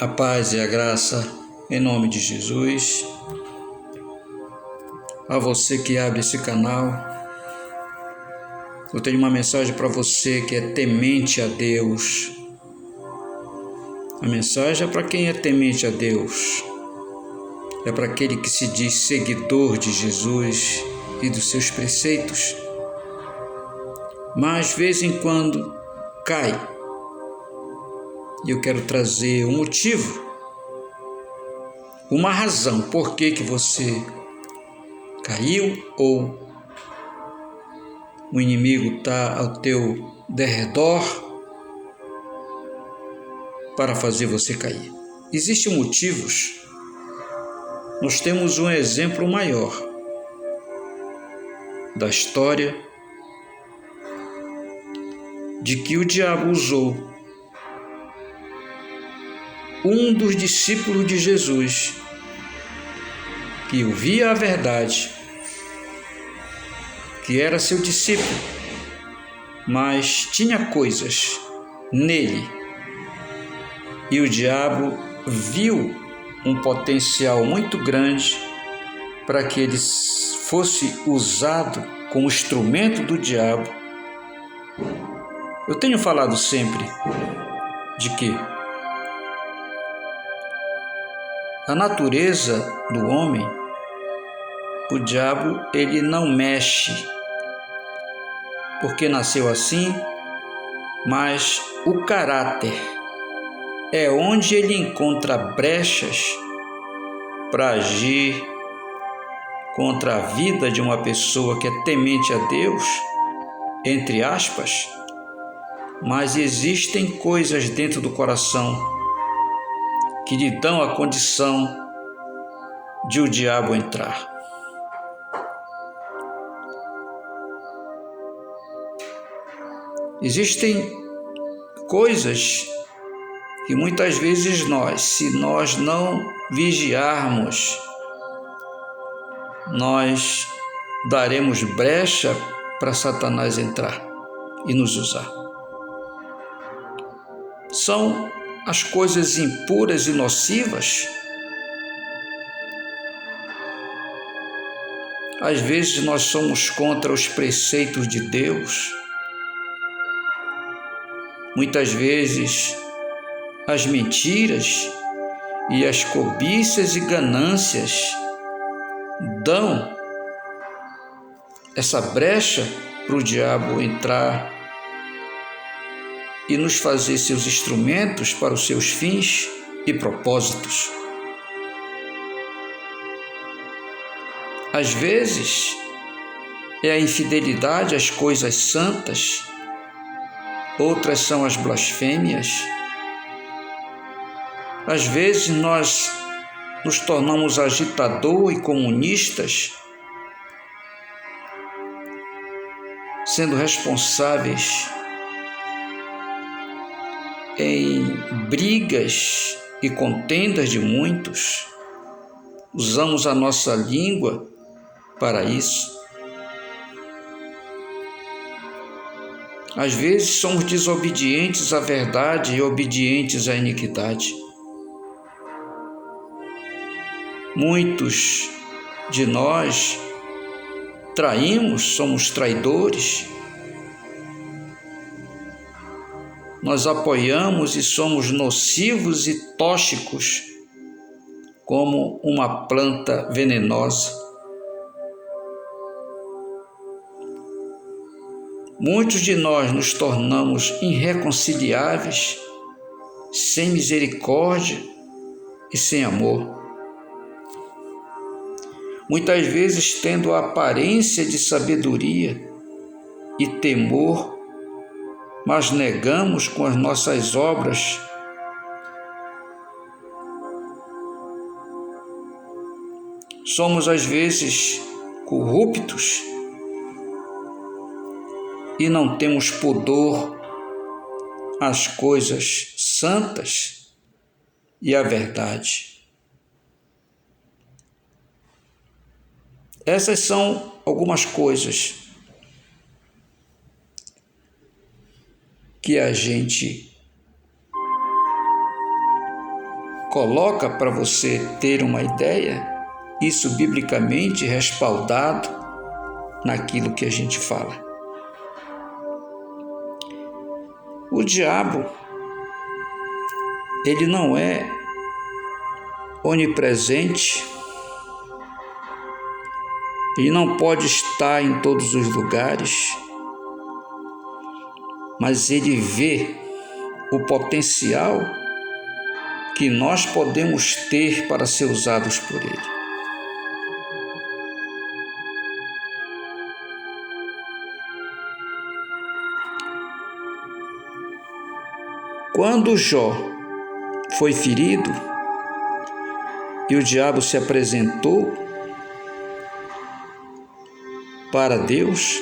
A paz e a graça, em nome de Jesus, a você que abre esse canal. Eu tenho uma mensagem para você que é temente a Deus. A mensagem é para quem é temente a Deus. É para aquele que se diz seguidor de Jesus e dos seus preceitos, mas de vez em quando cai. E eu quero trazer um motivo, uma razão por que você caiu, ou o inimigo está ao teu derredor para fazer você cair. Existem motivos. Nós temos um exemplo maior da história de que o diabo usou um dos discípulos de Jesus, que ouvia a verdade, que era seu discípulo, mas tinha coisas nele, e o diabo viu um potencial muito grande para que ele fosse usado como instrumento do diabo. Eu tenho falado sempre de que a natureza do homem, o diabo, ele não mexe, porque nasceu assim, mas o caráter é onde ele encontra brechas para agir contra a vida de uma pessoa que é temente a Deus, entre aspas, mas existem coisas dentro do coração que lhe dão a condição de o diabo entrar. Existem coisas que muitas vezes se nós não vigiarmos, nós daremos brecha para Satanás entrar e nos usar. São as coisas impuras e nocivas. Às vezes nós somos contra os preceitos de Deus. Muitas vezes as mentiras e as cobiças e ganâncias dão essa brecha para o diabo entrar e nos fazer seus instrumentos para os seus fins e propósitos. Às vezes é a infidelidade às coisas santas, outras são as blasfêmias. Às vezes nós nos tornamos agitador e comunistas, sendo responsáveis em brigas e contendas de muitos. Usamos a nossa língua para isso. Às vezes somos desobedientes à verdade e obedientes à iniquidade. Muitos de nós traímos, somos traidores. Nós apoiamos e somos nocivos e tóxicos, como uma planta venenosa. Muitos de nós nos tornamos irreconciliáveis, sem misericórdia e sem amor. Muitas vezes tendo a aparência de sabedoria e temor, mas negamos com as nossas obras. Somos às vezes corruptos e não temos pudor às coisas santas e à verdade. Essas são algumas coisas que a gente coloca para você ter uma ideia, isso biblicamente respaldado naquilo que a gente fala. O diabo, ele não é onipresente, ele não pode estar em todos os lugares, mas ele vê o potencial que nós podemos ter para ser usados por ele. Quando Jó foi ferido e o diabo se apresentou para Deus,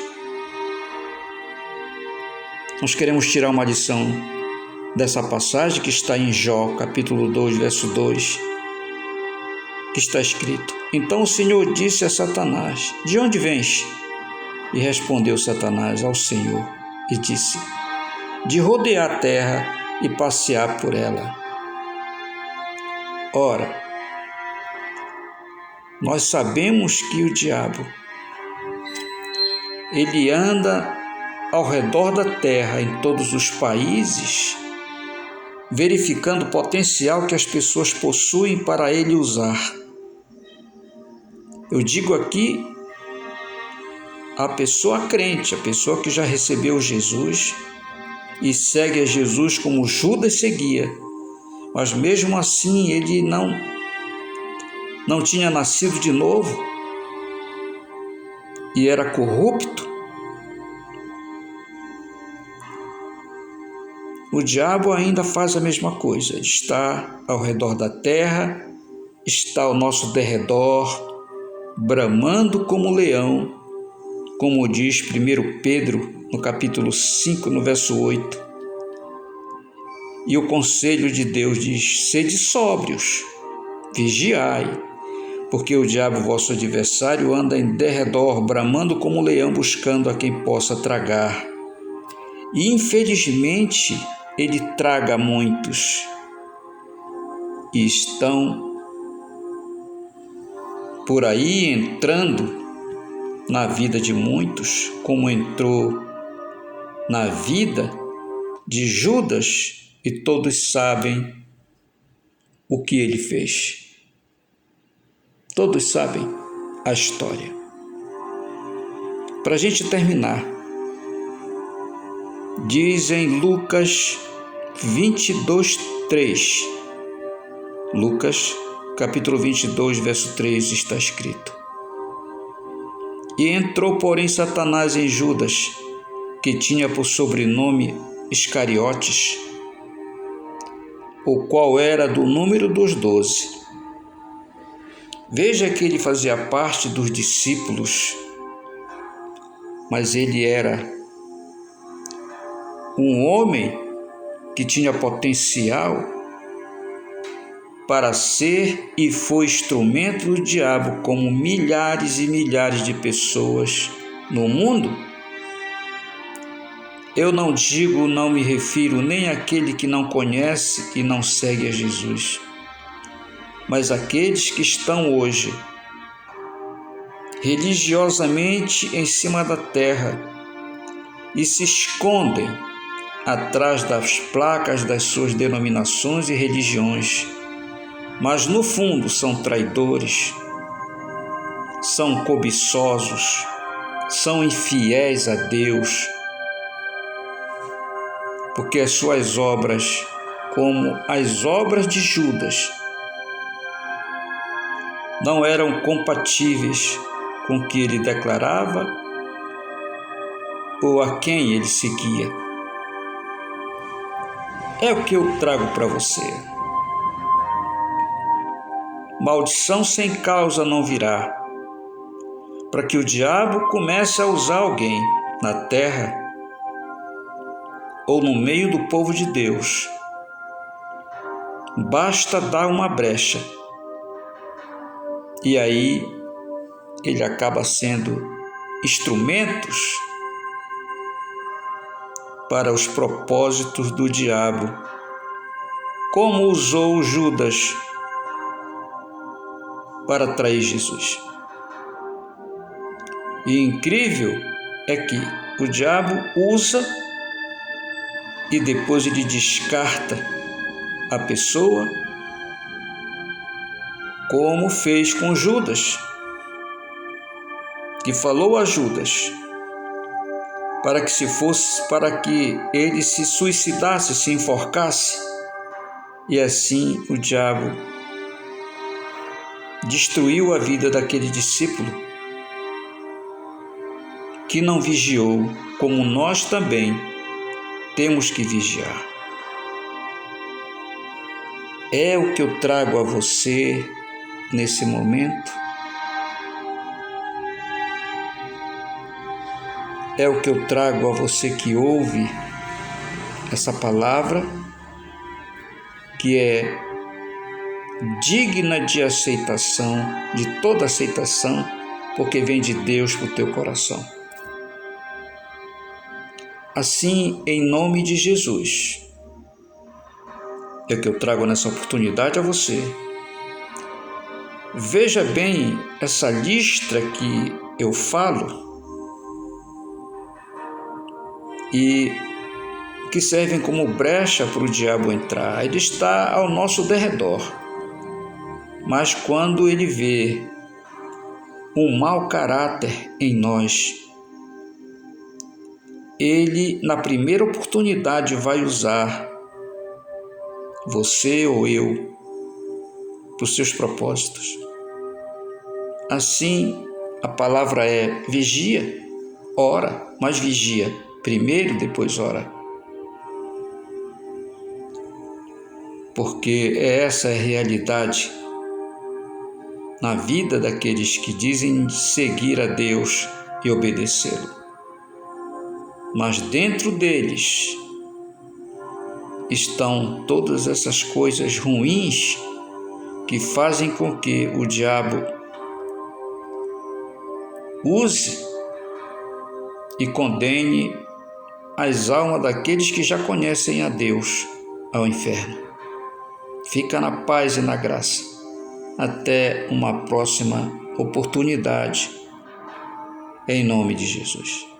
nós queremos tirar uma lição dessa passagem que está em Jó, capítulo 2, verso 2, que está escrito: Então o Senhor disse a Satanás: De onde vens? E respondeu Satanás ao Senhor e disse: De rodear a terra e passear por ela. Ora, nós sabemos que o diabo, ele anda ao redor da terra, em todos os países, verificando o potencial que as pessoas possuem para ele usar. Eu digo aqui a pessoa crente, a pessoa que já recebeu Jesus e segue a Jesus como Judas seguia, mas mesmo assim ele não tinha nascido de novo e era corrupto. O diabo ainda faz a mesma coisa, está ao redor da terra, está ao nosso derredor, bramando como leão, como diz 1 Pedro, no capítulo 5, no verso 8. E o conselho de Deus diz: sede sóbrios, vigiai, porque o diabo, vosso adversário, anda em derredor, bramando como leão, buscando a quem possa tragar. E infelizmente ele traga muitos, e estão por aí entrando na vida de muitos, como entrou na vida de Judas, e todos sabem o que ele fez. Todos sabem a história. Para a gente terminar, diz em Lucas 22, 3. Lucas, capítulo 22, verso 3, está escrito: E entrou, porém, Satanás em Judas, que tinha por sobrenome Iscariotes, o qual era do número dos 12. Veja que ele fazia parte dos discípulos, mas ele era um homem que tinha potencial para ser e foi instrumento do diabo, como milhares e milhares de pessoas no mundo. Eu não me refiro nem àquele que não conhece e não segue a Jesus, mas àqueles que estão hoje religiosamente em cima da terra e se escondem atrás das placas das suas denominações e religiões, mas no fundo são traidores, são cobiçosos, são infiéis a Deus, porque as suas obras, como as obras de Judas, não eram compatíveis com o que ele declarava ou a quem ele seguia. É o que eu trago para você. Maldição sem causa não virá, para que o diabo comece a usar alguém na terra ou no meio do povo de Deus. Basta dar uma brecha, e aí ele acaba sendo instrumentos para os propósitos do diabo, como usou Judas para trair Jesus. E incrível é que o diabo usa e depois ele descarta a pessoa, como fez com Judas, que falou a Judas para que ele se suicidasse, se enforcasse, e assim o diabo destruiu a vida daquele discípulo que não vigiou, como nós também temos que vigiar. É o que eu trago a você nesse momento. É o que eu trago a você que ouve essa palavra, que é digna de aceitação, de toda aceitação, porque vem de Deus para o teu coração. Assim, em nome de Jesus, é o que eu trago nessa oportunidade a você. Veja bem essa lista que eu falo e que servem como brecha para o diabo entrar. Ele está ao nosso derredor, mas quando ele vê um mau caráter em nós, ele, na primeira oportunidade, vai usar você ou eu para os seus propósitos. Assim, a palavra é vigia, ora, mas vigia primeiro, depois ora. Porque essa é a realidade na vida daqueles que dizem seguir a Deus e obedecê-lo. Mas dentro deles estão todas essas coisas ruins que fazem com que o diabo use e condene as almas daqueles que já conhecem a Deus ao inferno. Fica na paz e na graça. Até uma próxima oportunidade, em nome de Jesus.